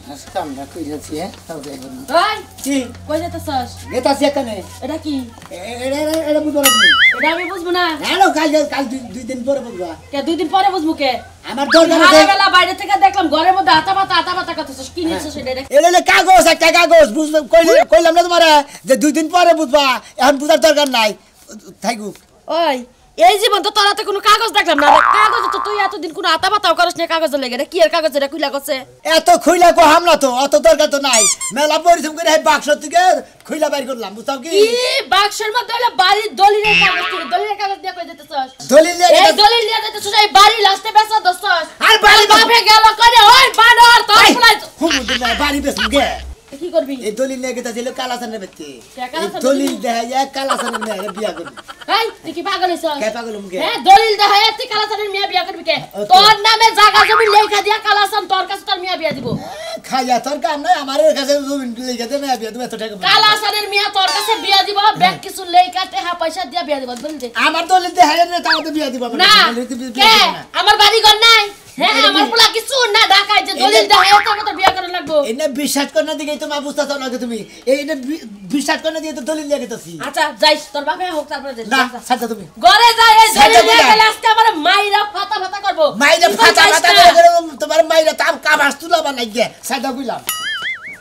কামটা কইরাছি তাও যাইব না ওই কি কই যেতেছস গেতাছি এখানে এটা কি এটা বুঝো না তুমি এটা আমি বুঝবো না হ্যালো কাল দুই দিন পরে বুঝবা কে দুই দিন পরে বুঝবো কে আমার দরকার আছে বেলা বাইরে থেকে দেখলাম ঘরের মধ্যে আতা পাতা করতেছস কি নিছস এটা এলে কাগজ একটা কাগজ বুঝলাম কইলাম না তোমারে যে দুই দিন পরে বুঝবা এখন বুঝার দরকার নাই থাকুক ওই এই জীবন তো তোরাতে কোনো কাগজ দেখলাম না কাগজ তো তুই এতদিন কোনো আতা পাতাও করস না কাগজ লেগে রে কি এর কাগজ এটা কইলা গছে এত খুইলা কো হামলা তো অত দরকার তো নাই মেলা পরিশ্রম করে এই বাক্স থেকে খুইলা বাইর করলাম বুঝতাম কি বাক্সের মধ্যে হলো বাড়ির দলিলের কাগজ তুই দলিলের কাগজ দিয়ে কই দিতেছস দলিল এই দলিল দিয়ে দিতেছস এই বাড়ি লাস্টে বেচা দছস আর বাড়ি বাপে গেল করে ওই বানর তোর ফুলাই হুমুদুল্লাহ বাড়ি বেশ গে কি করবি এই দলিল নিয়ে গেতা ছিল কালাসানের বেতে কালাসানের দলিল দেখায় কালাসানের মেয়ে বিয়া করবি এই তুই কি পাগল হইছস কে পাগল মুকে হ্যাঁ দলিল দেখায় তুই কালাসানের মিয়া বিয়া করবি কে তোর নামে জায়গা জমি লেখা দিয়া কালাসান তোর কাছে তোর মিয়া বিয়া দিব খাইয়া তোর কাম নাই আমার কাছে জমি লেখা দে মেয়ে বিয়া তুমি এত টাকা কালাসানের মিয়া তোর কাছে বিয়া দিব ব্যাগ কিছু লেখা টাকা পয়সা দিয়া বিয়া দিব দলিল দে আমার দলিল দেখায় না তাও তো বিয়া দিব না কে আমার বাড়ি ঘর নাই হ্যাঁ আমার পোলা কিছু না ঢাকায় যে দলিল দেখায় তোর বিয়া করা লাগবো এনে বিশ্বাস করনা দিকে তো মা বুঝতাছ না তুমি এইনে বিশ্বাস করনা দিয়ে তো দলিল নিয়ে গেতাছি আচ্ছা যাইস তোর বাপে হোক তারপরে যাইস না সাথে তুমি ঘরে যাই এই দলিল নিয়ে গেলে আজকে আমার মাইরা ফাটা করব মাইরা ফাটা করে তোমার মাইরা তাম কাবাস তুলা বানাইগে সাদা কইলাম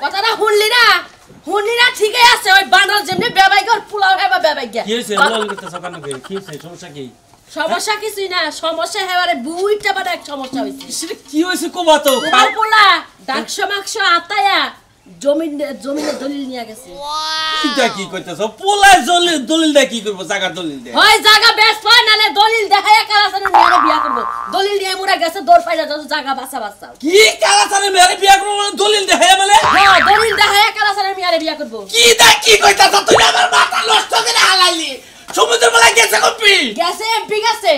কথাটা শুনলি না ঠিকই আছে ওই বানর যেমনি বেবাই ঘর পোলাও হেবা বেবাই গে কি হইছে বল করতে সকাল নাকি কি হইছে সমস্যা কি সমস্যা কিছুই না সমস্যা হেবারে বুইটা বাড়া এক সমস্যা হইছে সেটা কি হইছে কোবা তো তোমার পোলা ডাকশো মাকশ আতায়া জমিনে দলিল নিয়ে গেছে এটা কি কইতাছ পোলা দলিল দে কি করব জায়গা দলিল দে হয় জায়গা বেশ পায় নালে দলিল দেখায় কালাসানের মেয়েরে বিয়া করব দলিল দিয়ে মুরা গেছে দৌড় পাইলা যত জায়গা বাঁচা কি কালাসানে মেরে বিয়া করব মানে দলিল দে হে মানে হ্যাঁ দলিল দেখায় কালাসানের মেয়েরে বিয়া করব কি দা কি কইতাছ তুই আমার মাথা নষ্ট করে হালাইলি সমুদ্র বলা গেছে কপি গেছে এমপি গেছে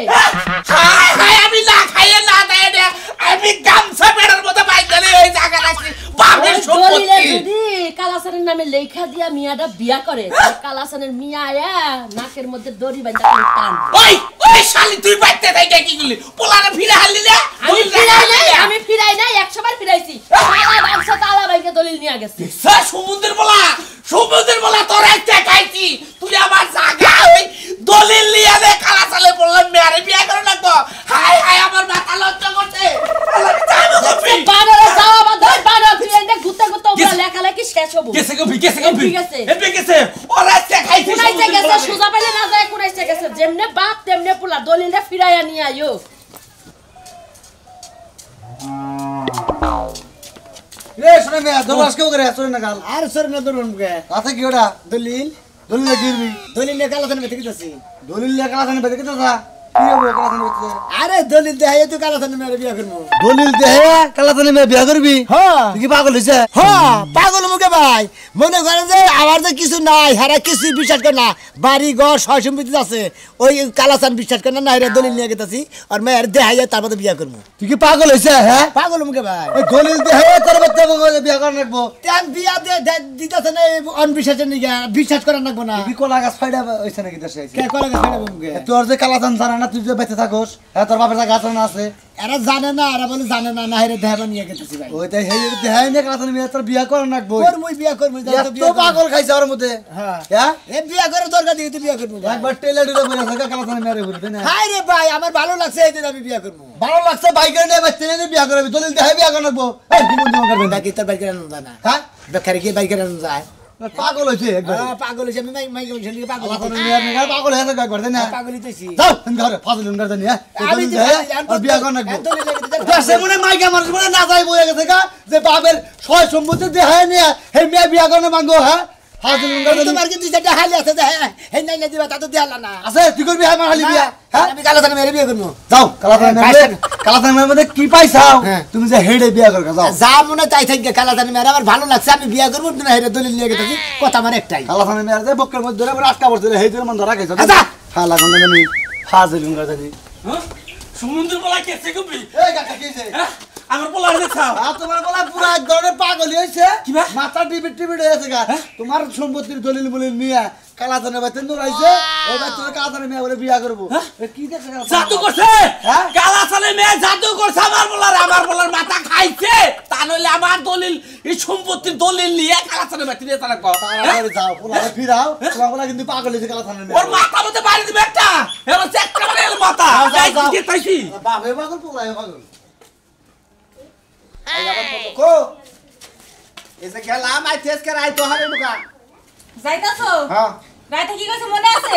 হাই হাই আমি না খাইয়ে না দেয় দে আমি গামছা বেড়ার মতো বাইদালে ওই জায়গা রাখছি বাপের দলিলে সম্পত্তি যদি কালাসানের নামে লেখা দিয়া মিয়াটা বিয়া করে কালাসানের মিয়া আয়া নাকের মধ্যে দড়ি বাঁধা টান ওই শালি তুই বাইতে থাইকা কি করলি পোলারে ফিরে হারলি না আমি ফিরাই নাই 100 বার ফিরাইছি সারা বাক্স তালা বাইকে দলিল নিয়ে গেছে সমুদ্রের বলা তোর একটা খাইছি তুই আমার জায়গা ওই দলিল নিয়ে দে খালা চালে বললাম মেরে বিয়া করে লাগবো হাই হাই আমার মাথা লজ্জা করছে বানরে যাওয়া বাদ বানর তুই এনে গুতে ওরা লেখালেখি শেষ হবো গেছে এমপি গেছে ওরা একটা খাইছি কুনাইছে গেছে সুজা পাইলে না যায় কুনাইছে গেছে যেমনে বাপ তেমনে পোলা দলিলটা ফিরাইয়া নিয়ে আইও এ শুনে না দরবাস কেউ করে শুনে না গাল আর সর না দরুন মুকে আছে কি ওটা দলিল দলিল গিরবি দলিল নিয়ে কালাসানের বেতে গেতাছি দলিল লেখা আছে বেদে কেতা কি হবো কালাসানে বেতে আরে দলিল দেখায় তো কালাসানের মেয়ে বিয়া করব দলিল দেহে কালাসানে মে বিয়া করবি হ্যাঁ তুই কি পাগল হইছে হ্যাঁ পাগল মুখে ভাই মনে করেন যে আমার যে কিছু নাই হারা কিছু বিশ্বাস করে না বাড়ি ঘর সয় সম্পত্তি আছে ওই কালাসান বিশ্বাস করে না এরা দলিল নিয়ে গেতাছি আর মেয়ের দেখাইয়া তারপরে বিয়া করবো তুই কি পাগল হইছে হ্যাঁ পাগল মুখে ভাই ওই দলিল দেহে তোর বাচ্চা বিয়া করে রাখবো তেন বিয়া দিতেছে না অনবিশ্বাসের নিগে বিশ্বাস করার রাখবো না কি কলা গাছ ফাইডা হইছে নাকি দেশে কে করে গেছে মুখে তোর যে কালাসান জানা না তুই যে বেঁচে থাকোস হ্যাঁ তোর বাপের গাছ না আছে এরা জানে না এরা বলে জানে না না হেরে দেহাবা নিয়ে গেতেছি ভাই ওইটাই হেই দেহাই না কালাসানে মেয়ে তোর বিয়া করে রাখবো করমুই বিয়া করমুই তো পাগল খাইছে ওর মধ্যে হ্যাঁ হ্যাঁ এ বিয়া করে দরকার দিয়ে তুই বিয়া করবো একবার টেলে ডুলে বলে থাকা কালাসানে মেরে ঘুরবে না হাই রে ভাই আমার ভালো লাগছে এই দিন আমি বিয়া করবো ভালো লাগছে বাইকের নিয়ে বাচ্চা নিয়ে বিয়া করবি দলিল দেহে বিয়া করে রাখবো এই কি বন্ধু করবে না বাকি তোর বাইকের আনন্দ যায় না হ্যাঁ বেকারে গিয়ে বাইকের আনন্দ যায় পাগল হইছে একবার পাগল হয়েছে আমি মাইকে বলছি পাগল কালাসানে মেয়ে নিয়ে পাগল হয়ে থাকা একবার না পাগল হইতেছি যাও তুমি ঘরে ফাজল উনগার জানি হ্যাঁ আমি দলিল দেহে আর বিয়া করে রাখবো দেশে মনে মাইকে আমার মনে না যাই বইয়া গেছে গা যে বাপের সয় সম্পত্তি দেহে নিয়ে হে মেয়ে বিয়া করে মাঙ্গো হ্যাঁ ফাজল উনগার জানি তোমার কি দুই চারটা হালি আছে যে হ্যাঁ নাই না দিবা তা তো দেয়ালা না আছে তুই করবি হ্যাঁ মারলি বিয়া হ্যাঁ আমি কালাসানে মেরে বিয়া করবো যাও কালাসানের মধ্যে কি পাইছাও হ্যাঁ। তুমি যে হেডে বিয়া করবে যাও যা মনে তাই থাকবে কালাসানে মেরে আমার ভালো লাগছে আমি বিয়া করবো তুমি হেরে দলিল নিয়ে গেতেছি কথা আমার একটাই কালাসানের মেয়ে যে বক্কের মধ্যে ধরে আটকা পড়ছিল হেই ধরে মন ধরা খাইছো আচ্ছা। খালা গন্ডা জানি ফাজল উনগার জানি সমুদ্র বলা গেছে কপি এই কাকা কিছে আমার পোলারে দেখাও তোমার বলা পুরো এক ধরনের পাগল হইছে কি বা? মাথা টিপি হয়েছে গা তোমার সম্পত্তির দলিল বলিল নিয়ে কালাসানের বাচ্চা নড়াইছে ওই বাচ্চা কালাসানের মেয়ে বলে বিয়া করবো কি দেখছে জাদু করছে হ্যাঁ? কালাসানে মেয়ে জাদু করছে আমার বলার মাথা খাইছে তা নইলে আমার দলিল সম্পত্তির দলিল নিয়ে কালাচানের বাড়িতে নিয়ে তারা কর তাড়াতাড়ি যাও পোলারে ফিরাও পোলা কিন্তু পাগল হয়েছে কালাচানের ওর মাথা মধ্যে বাড়ি দিবে একটা এবার চেক করে এর মাথা যাই কি তাইছি বাপে পাগল পোলায় পাগল এই আবার কো এসে গেলাম আই টেস্ট করে আই তো হবে নুকা যাইতাছো হ্যাঁ রাতে কি কইছো মনে আছে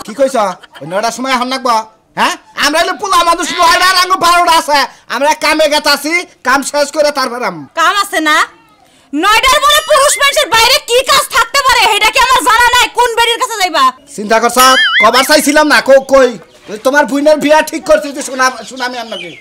কি কইছ ওই 9টার সময় হন নাকবা হ্যাঁ আমরা হলো পোলা মানুষ 9টার আঙ্গ 12টা আছে আমরা কামে গেতাছি কাম শেষ করে তারপর কাম আছে না 9টার পরে পুরুষ মানুষের বাইরে কি কাজ থাকতে পারে এটা কি আমার জানা নাই কোন বেড়ির কাছে যাইবা চিন্তা করছ কবার চাইছিলাম না কই তোমার বুইনের বিয়া ঠিক করছিস যে শুনামি আর নাকি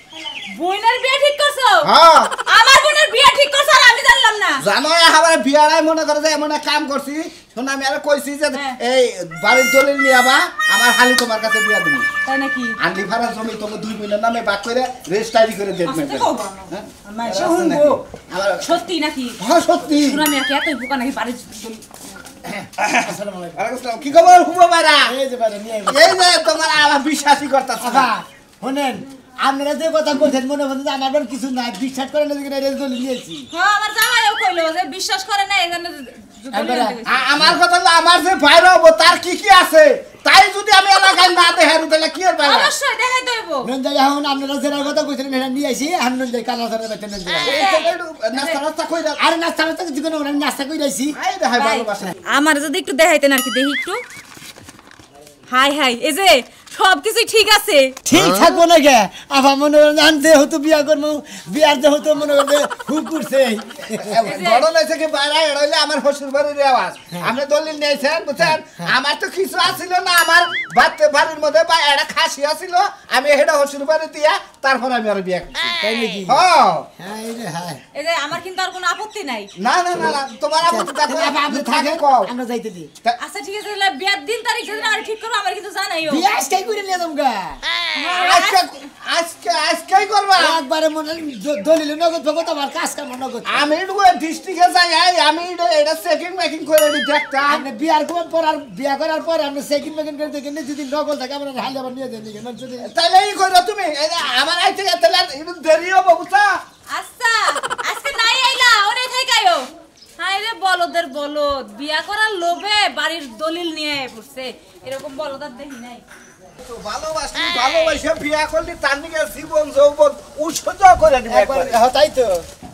বোনের বিয়ে ঠিক করছো হ্যাঁ আমার বোনের বিয়ে ঠিক করছো আর আমি জানলাম না জানো আমার বিয়ারাই মনে করে যে এমন কাম করছি শুনামি আর কইছি যে এই বাড়ির দলিল নিয়াবা আমার হালি তোমার কাছে বিয়া দিবি তাই নাকি আন্ডি ভাড়া জমি তোমার 2 বোনের নামে ভাগ করে রেজিস্ট্রি করে দেখবেন সত্যি নাকি হ্যাঁ সত্যি শুনামি কি এত বোকা নাকি বাড়ি কি খবর হুবো বাইরা এই যে বাইরে নিয়ে এই যে তোমার আমার বিশ্বাসই করতেছ না শোনেন আপনারা যে কথা বলছেন মনে হচ্ছে যে আমার কিছু নাই বিশ্বাস করেন না যে দলিল নিয়েছি হ্যাঁ আমার জামাইও কইলো যে বিশ্বাস করে না এখানে আমার কথা হলো আমার যে বাইরে হবো তার কি কি আছে তাই যদি আমি এলাকায় না দেখাই তাহলে কি হবে অবশ্যই দেখাই দেব নন্দা এখন আপনারা যেটা কথা কইছেন এটা নিয়ে আসি আনন্দ কালা ধরে বেতন নন্দা নাস্তা কই দাও আরে নাস্তা নাস্তা কিছু কোনো নাস্তা কই রাইছি আই দেখাই ভালোবাসা আমার যদি একটু দেখাইতেন আর কি দেখি একটু হাই হাই এই যে সবকিছু ঠিক আছে ঠিক থাকবো না কে আবার মনে করেন আনতে হতো বিয়া করবো বিয়ার যে হতো মনে করেন খুব করছে বড় লইছে কি বাইরে এড়াইলে আমার শ্বশুর বাড়ির আওয়াজ আপনি দলিল নিয়েছেন বুঝছেন আমার তো কিছু আছিল না আমার বাড়ির মধ্যে বা একটা খাসি আছিল আমি হেডা শ্বশুর বাড়ি দিয়া তারপর আমি আর বিয়া করছি তাই নাকি হ্যাঁ হ্যাঁ এই রে হ্যাঁ এই যে আমার কিন্তু আর কোনো আপত্তি নাই না না না না, তোমার আপত্তি থাকলে আপনি থাকে থাকে কও আমরা যাইতে দিই আচ্ছা ঠিক আছে তাহলে বিয়ার দিন তারিখ যেদিন আর ঠিক করো আমার কিন্তু জানাইও বিয়া আজকে করে নিয়ে যাবো আজকে আজকে আজকেই করবা একবারে মনে দলিল নগদ ভগত আমার কাজ কাম নগদ আমি ডিস্ট্রিক্টে যাই আমি এটা চেকিং মেকিং করে দেখতাম আপনি বিয়ার করার পর আপনি সেকেন্ড মেকেন্ড করে দেখেন যদি নগদ থাকে আমরা হাইলে আবার নিয়ে দেন মানে যদি তাহলে এই করো তুমি এই যে আমার আইতে তাহলে একটু দেরি হবে বুঝছা আচ্ছা আজকে নাই আইলা ওরে থাইকায়ও হাই রে বলদের বলদ বিয়া করার লোভে বাড়ির দলিল নিয়ে পড়ছে এরকম বলদ আর দেখি নাই ভালোবাসে বিয়া করলি তার নিকে জীবন যৌবন উৎসর্গ করে দিবে একবার তাই তো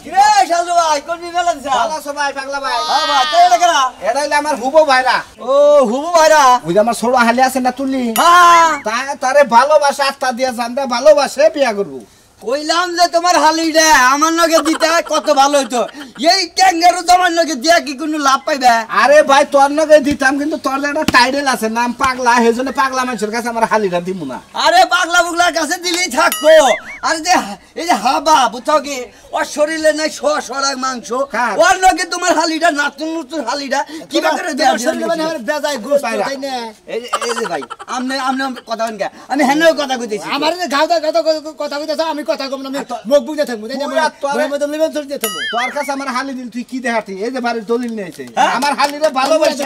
কিরে শালু ভাই কোন নিলেন ভালো আছো ভাই পাগলা ভাই হ্যাঁ ভাই তাই লাগা এটা হইলে আমার হুবো ভাইরা ও হুবু ভাইরা ওই যে আমার ছোট হালি আছে না তুলি হ্যাঁ তারে ভালোবাসা আত্মা দিয়ে জানতে ভালোবাসে বিয়া করবো কইলাম যে তোমার হালিটা আমার নগে দিতে কত ভালো হইতো এই ক্যাঙ্গারু তোমার নগে দিয়া কি কোনো লাভ পাইবে আরে ভাই তোর নগে দিতাম কিন্তু তোর একটা টাইটেল আছে নাম পাগলা সেজন্য পাগলা মানুষের কাছে আমার হালিটা দিব না আরে পাগলা বুগলার কাছে দিলেই থাকবো আরে যে এই যে হাবা বুঝছো কি ওর শরীরে নাই সরাগ মাংস কার? ওর নগে তোমার হালিটা নতুন নতুন হালিটা কি করে দেওয়া শরীরে মানে বেজায় গোস্ত তাই না এই যে ভাই আমনে আমনে কথা বলেন আমি হেনও কথা কইতেছি আমার যে গাওদা কথা কইতেছ আমি কথা কম না আমি মুখ বুঝে থাকবো তাই না মই মত লিবেন চল দিয়ে থাকবো তোর কাছে আমার হালি দিল তুই কি দেখাতি এই যে বাড়ির দলিল নিয়েছে আমার হালিরে ভালোবাসে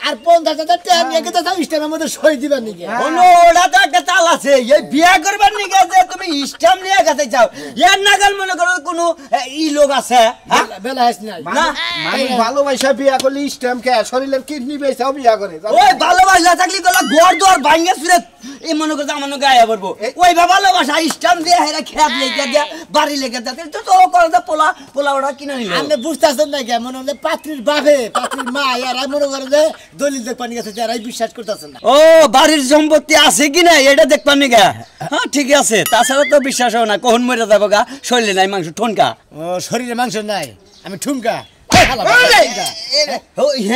আর 50,000 টাকা নিয়ে গেছে স্টেমের মধ্যে সই দিবেন নাকি কোনো ওটা তো একটা চাল আছে এই বিয়া করবার নিকে যে তুমি ইস্টাম নিয়ে গেছে যাও ইয়ার নাগাল মনে করো কোনো ই লোক আছে বেলা হাস নাই মানুষ ভালোবাসা বিয়া করলে স্টেম কে শরীরের কিডনি বেচাও বিয়া করে ওই ভালোবাসা থাকলে গলা ঘর দুয়ার ভাঙ্গে ফিরে এই মনে করছে আমার গায়ে পড়বো ওই ভালোবাসা ইস্টাম দিয়ে হেরা খেত লেগে দেয়া বাড়ি লেগে দেয়া তো তো করে দে পোলা ওটা কিনে নিল আপনি বুঝতেছেন না কেমন হলে পাত্রীর বাপে পাত্রীর মা এরা মনে করে যে দলিল দেখ পানি গেছে এরাই বিশ্বাস করতেছেন না ও বাড়ির সম্পত্তি আছে কি না এটা দেখবার নিগা হ্যাঁ ঠিক আছে তাছাড়া তো বিশ্বাস হয় না কখন মরে যাবো গা শরীরে নাই মাংস ঠনকা ও শরীরে মাংস নাই আমি ঠুমকা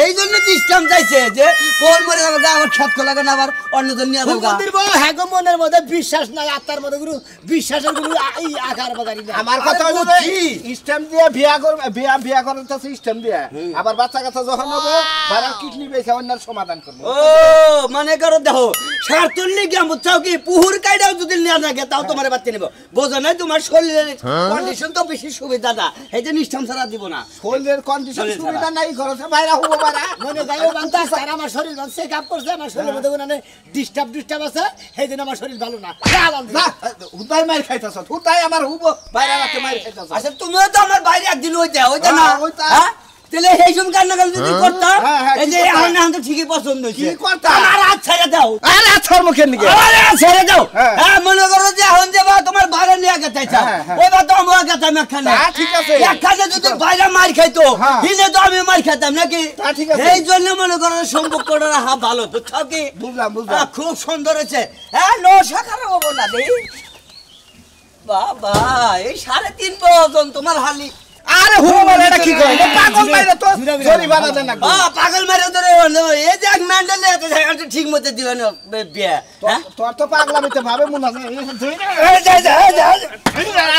এই জন্য ইসলাম চাইছে যে কোন মরে যাবো গা আমার খেত খোলা না আবার অন্যজন নিয়ে যাবো গা হ্যাঁ মনের মধ্যে বিশ্বাস নাই আত্মার মধ্যে কোনো বিশ্বাসের কোনো আকার বাগারি না আমার কথা হলো স্টেম দিয়ে বিয়া করবে বিয়া করার তো স্টেম দিয়ে আবার বাচ্চা কাচ্চা যখন হবে বারা কিডনি বেচা অন্যের সমাধান করবে ও মানে করো দেখো সারতুল্লি গিয়া বুঝছাও কি পুহুর কাইডাও যদি নিয়ে থাকে তাও তোমার বাচ্চা নেব বোঝো না তোমার শরীরের কন্ডিশন তো বেশি সুবিধা না এই যে নিষ্ঠাম ছাড়া দিব না শরীরের কন্ডিশন সুবিধা নাই ঘরে বাইরে হবো বাইরে মনে গায়ে বানতে আছে আর আমার শরীর বান চেক আপ করছে আমার শরীরের মধ্যে কোনো ডিস্টার্ব আছে সেই জন্য আমার শরীর ভালো না না হুদাই মার খাইতাছ হুদাই আমার হুবো বাইরে রাতে মার খাইতাছ আচ্ছা তুমিও তো আমার বাইরে একদিন ওইটা না ওইটা। হ্যাঁ তাহলে সেই সময় কান্নাকাল যদি করতাম হ্যাঁ, এই যে কি করতাম? এখন তো ঠিকই পছন্দ হয়েছে কি করতাম? আমার হাত ছেড়ে দাও আরে আছর মুখের নিকে আরে ছেড়ে দাও হ্যাঁ। হ্যাঁ মনে করো যে এখন যে বা তোমার বাইরে নিয়ে গেছে হ্যাঁ, হ্যাঁ। ওইবার তো আমার গেছে আমি একখানে তা ঠিক আছে। একখানে যদি বাইরে মার খাইতো হ্যাঁ। হিলে তো আমি মার খেতাম নাকি তা ঠিক আছে। এই জন্য মনে করো সম্পর্কটা রাখা ভালো বুঝছো কি বুঝলাম খুব সুন্দর হয়েছে হ্যাঁ নো শাখার হবো না দেই বাবা এই 3.5 বছর তোমার হালি আরে হুবো বাইরে এটা কি কই পাগল বাইরে তো জরি বানাতে না পাগল মারে ধরে এই যে এক মেন্টাল এত ঠিক মতো দিবেন বিয়ে হ্যাঁ তোর তো পাগলামিতে ভাবে মনে হয়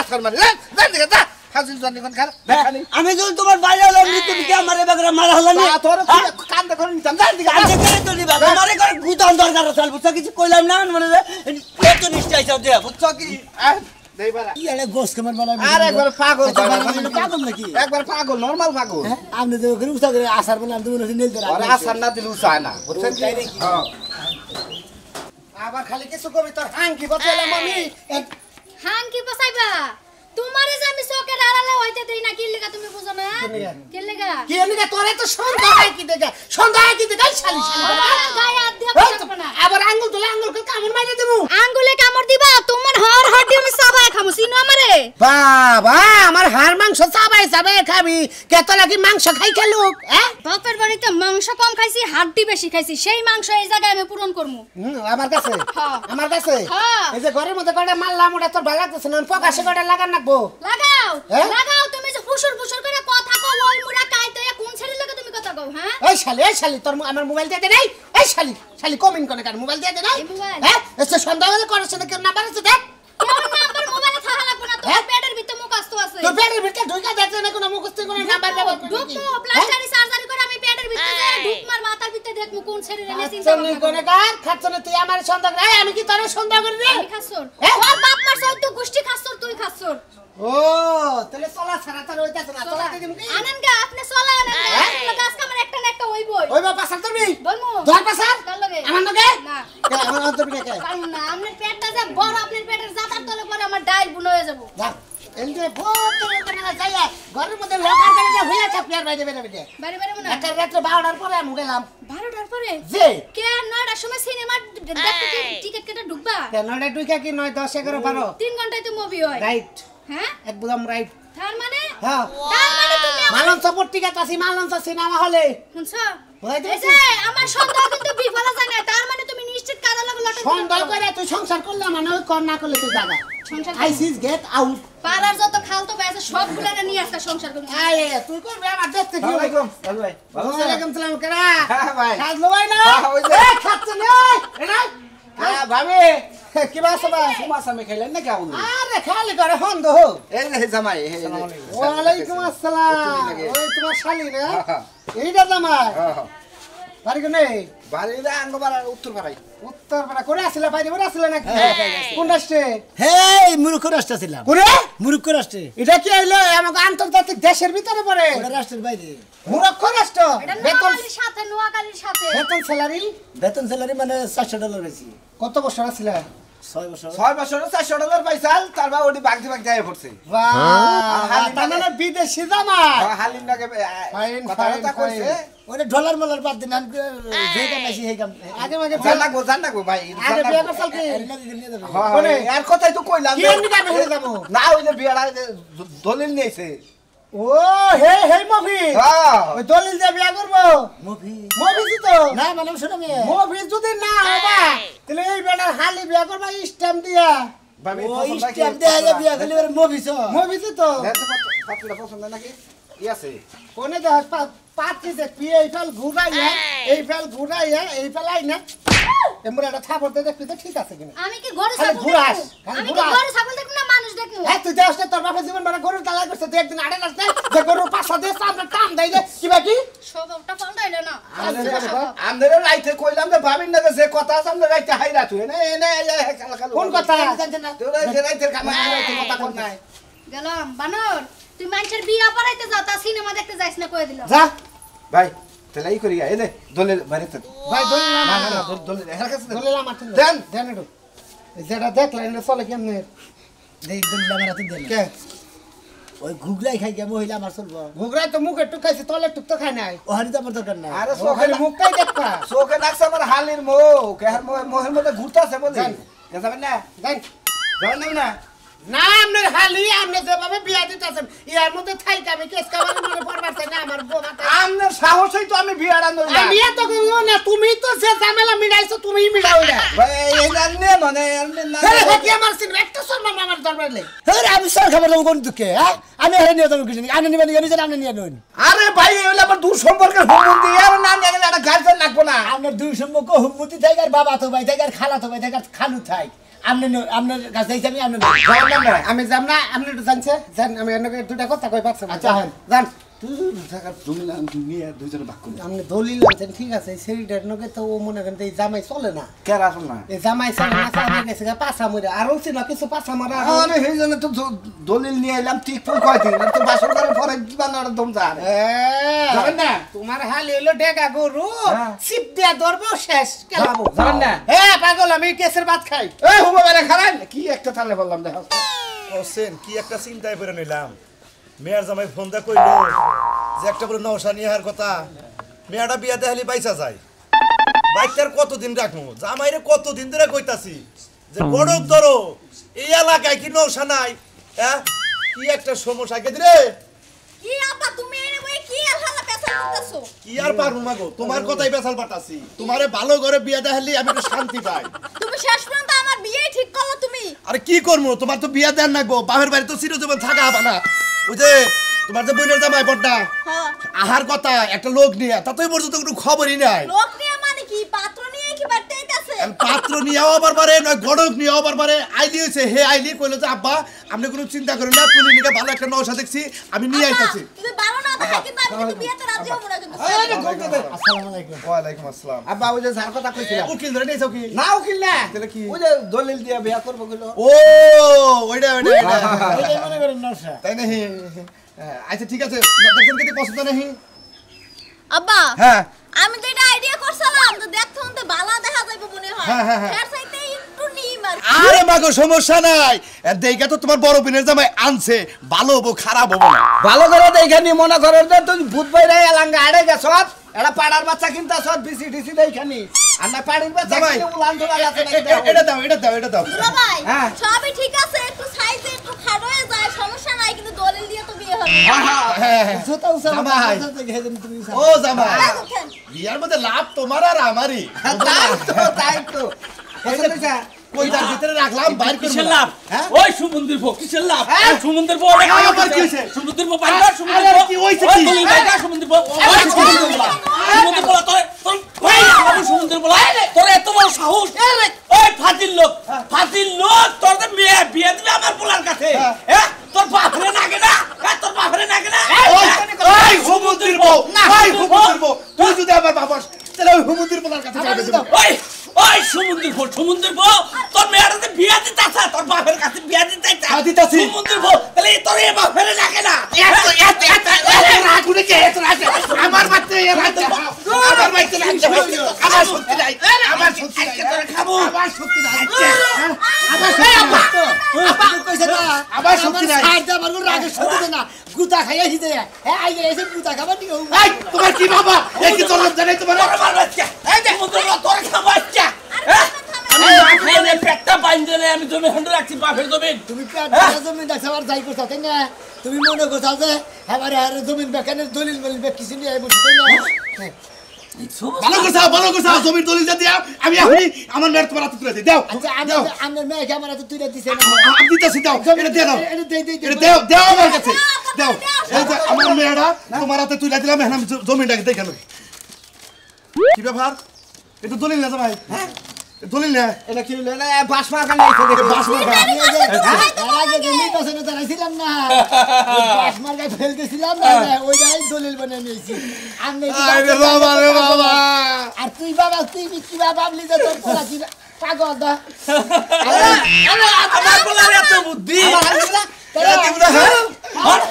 আছর মার যা দিকে যা হাজির জানি কোন খারাপ দেখানি আমি যদি তোমার বাইরে হলাম তুমি কি আমার এবারে মারা হলো না তোর কান দেখো নিতাম যা দিকে কাজে করে তো নিবা তোমারে করে গুদাম দরকার আছে বুঝছো কিছু কইলাম না মানে এত নিশ্চয় চাও দেয়া বুঝছো কি দেই বারা কি আরে গোস কেমন বানাই আর একবার পাগল পাগল নাকি একবার পাগল নরমাল পাগল আপনি তো করে উঠা করে আসার বলে আমি তো মনে হচ্ছে নীল ধরে আরে আসার না দিলু চায় না বুঝছেন কি আবার খালি কিছু কবি তোর হাঙ্কি বসাইলাম আমি হাং কি বসাইবা তোমারে যে আমি চোখের আড়ালে হইতে দেই না কি লেগা তুমি বুঝো না কি লেগা কি এমনি তোরে তো সন্ধ্যা হয় কি দেখে শালি আমার গায়ে হাত দিয়া বসাবো না আবার আঙ্গুল তোলে আঙ্গুল কামড় মাইরে দেবো আঙ্গুলে কামড় দিবা তোমার হর হড্ডি আমি চাবায় খামু চিনো আমারে বাবা আমার হাড় মাংস চাবাই খাবি কেত লাগি মাংস খাই খেলুক বাপের বাড়িতে মাংস কম খাইছি হাড্ডি বেশি খাইছি সেই মাংস এই জায়গায় আমি পূরণ করমু আমার কাছে হ্যাঁ। আমার কাছে হ্যাঁ। এই যে ঘরের মধ্যে কটা মারলাম ওটা তোর ভালো লাগতেছে না প্রকাশে কটা লাগান রাখবো লাগাও হ্যাঁ? লাগাও তুমি যে ফুসুর ফুসুর করে কথা কও ওই মুড়া কাইতে কোন ছেলে লাগে তুমি কথা কও হ্যাঁ এই শালি তোর আমার মোবাইল দিয়ে দে নাই এই শালি কমেন্ট করে কার মোবাইল দিয়ে দে নাই এই মোবাইল? হ্যাঁ এসে সন্ধ্যা হলে করেছে না কেউ নাম্বার আছে দেখ কেমন নাম্বার মোবাইলে থাকা লাগবে না তোমার পেটের ভিতরে মুখস্থ আছে তোর পেটের ভিতরে ঢুকা দেখলে না কোনো মুখস্থ কোনো নাম্বার ব্যবহার করে নাকি? ঢুকমু প্লাস্টারি সার্জারি করে আমি পেটের ভিতরে ঢুকমার মাথার ভিতরে দেখমু কোন ছেলে রে চিন্তা খাচ্ছনি কোনে কার খাচ্ছনি তুই আমার সন্দেহ করে আমি কি তোর সন্দেহ করি রে আমি খাসর হ্যাঁ? তোর বাপ মার সব তো গুষ্টি খাসর তুই খাসর ও তাহলে চলা ছাড়া তার হইতাছে না চলা দিদি মুকি আনন্দ গা আপনি চলা আনন্দ গা গাছ কামার একটা না একটা হইবই ওই বাবা পাসার তুমি বলমু ধর পাসার কার লগে আমার লগে না কে আমার অন্তর কে পারমু না আপনার পেটটা যে বড় আপনার পেটের জাতার তলে পরে আমার ডাইল বুন হয়ে যাব যা এলজে বহুত করে না যাইয়া ঘরের মধ্যে লকার করে হইয়া চাপিয়ার বাইরে বাইরে বাইরে বাড়ি বাড়ি মনে একটা রাত্রে 12টার পরে আমি গেলাম 12টার পরে যে কে 9টার সময় সিনেমা দেখতে টিকেট কেটে ঢুকবা নয়টা দুইটা কি 9 10 11 12 3 ঘন্টায় তো মুভি হয় রাইট হ্যাঁ একদম রাইট তার মানে হ্যাঁ তার মানে তুমি মালন সাপোর্ট টিকেট আছে মালন সিনেমা হলে শুনছো বুঝাইতে এই যে আমার সন্দেহ কিন্তু বিফলা যায় না তার মানে তুমি নিশ্চিত কারো লগে লটে সন্দেহ করে তুই সংসার করলে মানে ওই কর না করলে তুই জায়গা সংসার আই সিজ গেট আউট পাড়ার যত খালতো পায় আছে সবগুলা নিয়ে আসতে সংসার করবি আয় তুই করবি আমার দেখতে কি ওয়ালাইকুম ভাই ওয়ালাইকুম সালাম কেরা হ্যাঁ ভাই খাজলো ভাই না হ্যাঁ, ওই যে। এই খাচ্ছে না এটা হ্যাঁ ভাবি কি বাস ভাই মাছ আমি খাইলেন নাকি আপনি আরে খালি করে হন্দ এই যে জামাই এই যে। ওয়ালাইকুম আসসালাম লাগে। ওই তোমার শালি না হ্যাঁ, এইটা জামাই হ্যাঁ, হ্যাঁ। বাড়ি কোনে বাড়িতে আঙ্গবাড়া উত্তর পাড়াই উত্তর পাড়া করে আসলে বাইরে করে আসলে নাকি কোন রাষ্ট্রে হেই মূর্খ রাষ্ট্র ছিলাম করে মূর্খ রাষ্ট্রে এটা কি হইলো আমাকে আন্তর্জাতিক দেশের ভিতরে পড়ে ওটা রাষ্ট্রের বাইরে মূর্খ রাষ্ট্র এটা বেতন নোয়াখালীর সাথে নোয়াখালীর সাথে বেতন স্যালারি বেতন স্যালারি মানে $400 বেশি কত বছর আছিল 6 বছর 6 বছর $400 পাইছাল তারপর ওটি বাগদি বাগ যায় পড়ছে বাহ তার মানে বিদেশি জামাই হালিম নাকি Fine, কথা fine, কইছে ওটা ডলার মলার বাদ দিন আমি যে কাম আইছি সেই কাম আগে আগে জান লাগবো ভাই আগে বিয়ে করছাল কি কোনে আর কথাই তো কইলাম কি এমনি কামে হয়ে যাবো না ওই যে বিয়াড়া দলিল নিয়েছে ও হে হে মফি হ্যাঁ ওই দলিল দিয়ে বিয়ে করবো মুভি মফি তো না মানে শুনো আমি মফি যদি না হবা তাহলে এই বেটার হালি বিয়ে করবা স্ট্যাম্প দিয়া ভাবি ওই স্ট্যাম্প দেয়া যা বিয়া করলে এবার মুভি ছ মফি তো পাতলা পছন্দ নাকি ই আছে কোনে দেখ পাত্রি দেখবি এই ফেল ঘুরাইয়া এই ফেল ঘুরাইয়া এই ফেল আইনা এমন একটা থাপড় দিয়ে দেখবি তো ঠিক আছে কিনা আমি কি গরু খালি ছাগল ঘুরাস, দেখবো? খালি আমি কি ঘুরাস। গরু ছাগল দেখবো না মানুষ দেখবো হ্যাঁ তুই দেখ তোর বাপের জীবন বেড়া গরুর তালাই করছে তুই একদিন আড়ে আসতে যে গরুর পাঁচশো দিয়ে আমরা টান দেয় যে কিবা কি স্বভাবটা পাল্টাইলে না আমাদের রাইতে কইলাম যে ভাবিন না যে কথা আছে আমরা রাইতে হাইরা তুই না এনে কাল কাল কোন কথা তোর রাইতে রাইতের কামাই রাইতে কথা কোন নাই গেলাম বানর তুই মানুষের বিয়া পড়াইতে যাও তা সিনেমা দেখতে যাইস না কই দিল যা ভাই তাহলে এই করি এই দে দলের বাড়িতে ভাই দলিল না না না না দলের এর কাছে দে। দলিল আমার দেন দেন একটু যেটা দেখলেন এটা চলে কেমনে দেই দলিল আমার হাতে দেন কে ওই ঘুগলাই খাই কে মহিলা আমার চলবো ঘুগরাই তো মুখে টুক খাইছে তলে টুক তো খাই নাই ওহানি তো আমার দরকার নাই আরে ও খালি মুখটাই দেখবা চোখে লাগছে আমার হালির মুখ এর মোহের মধ্যে ঘুরতাছে বলি যান। যাবেন না দেন যাবেন না না আপনার হালি আপনি যেভাবে বিয়া দিতেছেন ইয়ার মধ্যে থাইতে আমি কেস কামালে মনে পড়বার চাই না আমার বোমাটা আপনার সাহসই তো আমি বিয়াটা নইলাম আমি এত কইও না তুমি তো সে ঝামেলা মিলাইছো তুমি মিলাও না ভাই এই জানলে মানে এমনি না আরে হকি আমার সিনেমা একটা সম্মান আমার দরবারে আরে আমি সর খাবার দেবো কোন দুঃখে হ্যাঁ আমি হেরে নিয়ে যাবো কিছু আমি নিবেন নিজের আপনি নিয়ে নেন আরে ভাই এগুলো আমার দূর সম্পর্কের সম্বন্ধে আর না গেলে একটা গার্জেন লাগবো না আপনার দুই সম্পর্ক হুম্মতি থাকে আর বাবা তো ভাই থাকে আর খালা তো ভাই থাকে আর খালু থাক আপনার কাছে যাইছি আমি আপনার জানলাম না আমি জান না আপনি একটু জানছে জান আমি এনকে দুটা কথা কই পাচ্ছি আচ্ছা, হ্যাঁ। জান তুই থাকা জমি না তুমি আর দুইজনে ভাগ করুন আপনি দলিল আনছেন ঠিক আছে সেইটার নকে তো ও মনে করেন এই জামাই চলে না কে আসল না এই জামাই চলে না আমি গেছে পাছা মরে আর হচ্ছে না কিছু পাছা মারা আরে সেই জন্য তো দলিল নিয়ে এলাম ঠিক ফোন কয়দিন তো বাসর করার পরে কি বানার দম যা যাবেন না তোমার হাল হইলো ডেকা গরু হ্যাঁ। সিপ দিয়া ধরবো শেষ কেলাবো যাবেন না হ্যাঁ পাগল আমি কেসের ভাত খাই এই হুবা বেরে খারান কি একটা তালে বললাম দেখো হোসেন কি একটা চিন্তায় করে নিলাম মেয়ের জামাই ফোন দা কইলো যে একটা বলে নৌসা নিয়ে আসার কথা মেয়েটা বিয়া দেখালি বাইসা যায় বাইকটার কতদিন রাখবো জামাইরে কতদিন ধরে কইতাছি যে গড়ক ধরো এই এলাকায় কি নৌসা নাই হ্যাঁ কি একটা সমস্যা কে দিলে কি আপা তুমি এনে বই কি আলহালা পেছাল করতেছো কি আর পারবো মাগো তোমার কথাই বেসাল পাঠাছি তোমারে ভালো করে বিয়া দেখালি আমি একটু শান্তি পাই তুমি শেষ পর্যন্ত আমার বিয়ে ঠিক করলো তুমি আরে কি করবো তোমার তো বিয়া দেন নাগবো বাপের বাড়ি তো চিরজীবন থাকা হবে না ওই যে তোমার যে বোনের জামাই পড়টা হ্যাঁ আহার কথা একটা লোক নিয়ে তাতেই পর্যন্ত কোনো খবরই নাই লোক নিয়ে মানে কি পাত্র নিয়ে কি বাড়তে আইতাছে পাত্র নিয়েও আবার পারে নয় গড়ক নিয়েও আবার পারে আইলি হয়েছে হে আইলি কইলো যে আব্বা আপনি কোনো চিন্তা করেন না তুমি নিকে ভালো একটা নৌসা দেখছি আমি নিয়ে আইতাছি তুমি ভালো না থাকে কিন্তু আমি কিন্তু বিয়েতে রাজি হব না কিন্তু আসসালামু আলাইকুম ওয়ালাইকুম আসসালাম আব্বা ওই যে যার কথা কইছিলাম উকিল ধরে নিয়েছো কি না উকিল না তাহলে কি ওই যে দলিল দিয়ে বিয়া করবো কইলো ও ওইটা এইটাই মনে করেন নরসা তাই নাহি আচ্ছা ঠিক আছে দেখছেন কি পছন্দ নাহি আব্বা হ্যাঁ আমি তো এটা আইডিয়া করছিলাম তো দেখতে হতে ভালো দেখা যাইবো মনে হয় হ্যাঁ, হ্যাঁ, হ্যাঁ। এর চাইতে একটু নিমার আরে মাগো সমস্যা নাই দেখা তো তোমার বড় বোনের জামাই আনছে ভালো হবো খারাপ হবো না ভালো করে দেখানি মনে করো যে তুই ভূত বাইরে এলাঙ্গা আড়ে গেছ এটা পাড়ার বাচ্চা কিন্তু সব বিসি ডিসি দেখানি আর না পাড়ির বাচ্চা জামাই, কিন্তু উলান ধরা আছে নাকি এটা দাও এটা দাও এটা দাও দুলা ভাই হ্যাঁ। সবই ঠিক আছে একটু সাইজে একটু খাটো হয়ে যায় সমস্যা নাই কিন্তু দলিল দিয়ে তো বিয়ে হবে হ্যাঁ জোতা উসা জামাই তুমি ও জামাই দেখেন বিয়ার মধ্যে লাভ তোমার আর আমারই তাই তো পছন্দ হইছে? কইটার ভিতরে রাখলাম বাইর করে কিসের লাভ হ্যাঁ ওই সুমন্দির ভোগ কিসের লাভ সুমন্দির ভোগ আবার কি হইছে? সুমন্দির ভোগ বাইরে সুমন্দির আরে ভোগ কি হইছে ওই কি? তুমি বাইরে সুমন্দির ভোগ ওই সুমন্দির ভোগ সুমন্দির ভোগ তোর তোর ওই আমি সুমন্দির ভোগ তোর এত বড় সাহস ওই ফাজিল লোক তোর তো মেয়ে বিয়ে দিবে আমার পোলার কাছে হ্যাঁ তোর বাপরে নাগে না তোর বাপরে নাগে না ওই হুমুন্দির বউ ওই হুমুন্দির বউ তুই যদি আমার বাবা তাহলে ওই হুমুন্দির বলার কাছে যাবে ওই সমুদ্রের বউ তোর মেয়েটাতে বিয়া দিতেছে তোর বাপের কাছে বিয়া দিতেছে দিতাছি। সমুদ্রের বউ তাহলে তোর এই বাপের লাগে না আমার বাচ্চা এর বাচ্চা আমার বাচ্চা লাগছে আমার সত্যি নাই আমার সত্যি নাই খাবো আমার সত্যি নাই আবার সেই আব্বা আব্বা কইছে না আবার সত্যি নাই। সাইড দা মারগো রাগে সত্যি না গুতা খাইয়া হিতে হ্যাঁ আই এসে গুতা খাবার দিও এই তোমার কি বাবা এই কি তোর জানাই তোমার তোর বাচ্চা এই যে সমুদ্রের বউ তোর খাবো বাচ্চা আমি খাইলে পেটটা বাইন্ধে আমি জমি হন্ড রাখছি বাপের জমি তুমি পেট জমিন দেখছ আর যাই করছ তাই না তুমি মনে করছ যে এবারে আর জমিন বেকানের দলিল বলিল কিছু নিয়ে আইবো তাই না ভালো কথা জমির দলিল দিয়া আমি এখনই আমার মেয়ের তোমার হাতে তুলে দিই দাও আচ্ছা দাও আমার মেয়ে ক্যামেরা তো তুলে দিছে না আমি দিতেছি দাও এটা দিয়ে দাও এটা দেই দেই এটা দাও দাও আমার কাছে দাও এই যে আমার মেয়েরা তোমার হাতে তুলে দিলাম এখন আমি জমিটাকে দেখে নেব কি ব্যাপার এটা দলিল না ভাই হ্যাঁ দলিল না এটা কি হলো না বাস মার্কা নিয়েছে দেখে বাস মার্কা তার আগে যে নির্বাচনে দাঁড়াইছিলাম না বাস মার্কায় ফেলতেছিলাম না ওইটাই দলিল বানিয়ে নিয়েছি আমি আরে বাবা রে বাবা আর তুই বাবা তুই কি বাবা ভাবলি যে তোর পোলা কি পাগল দা আমার বলার এত বুদ্ধি দিব না হ্যাঁ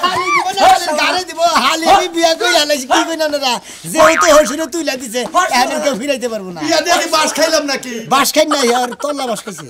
হালি দিব না গাড়ি দিব হালি আমি বিয়া কই হালাইছি কি কই না না যেহেতু হসুরে তুইলা দিছে এখন কেউ ফিরাইতে পারবো না বিয়া দিয়ে বাস খাইলাম নাকি বাস খাই নাই আর তল্লা বাস খাইছি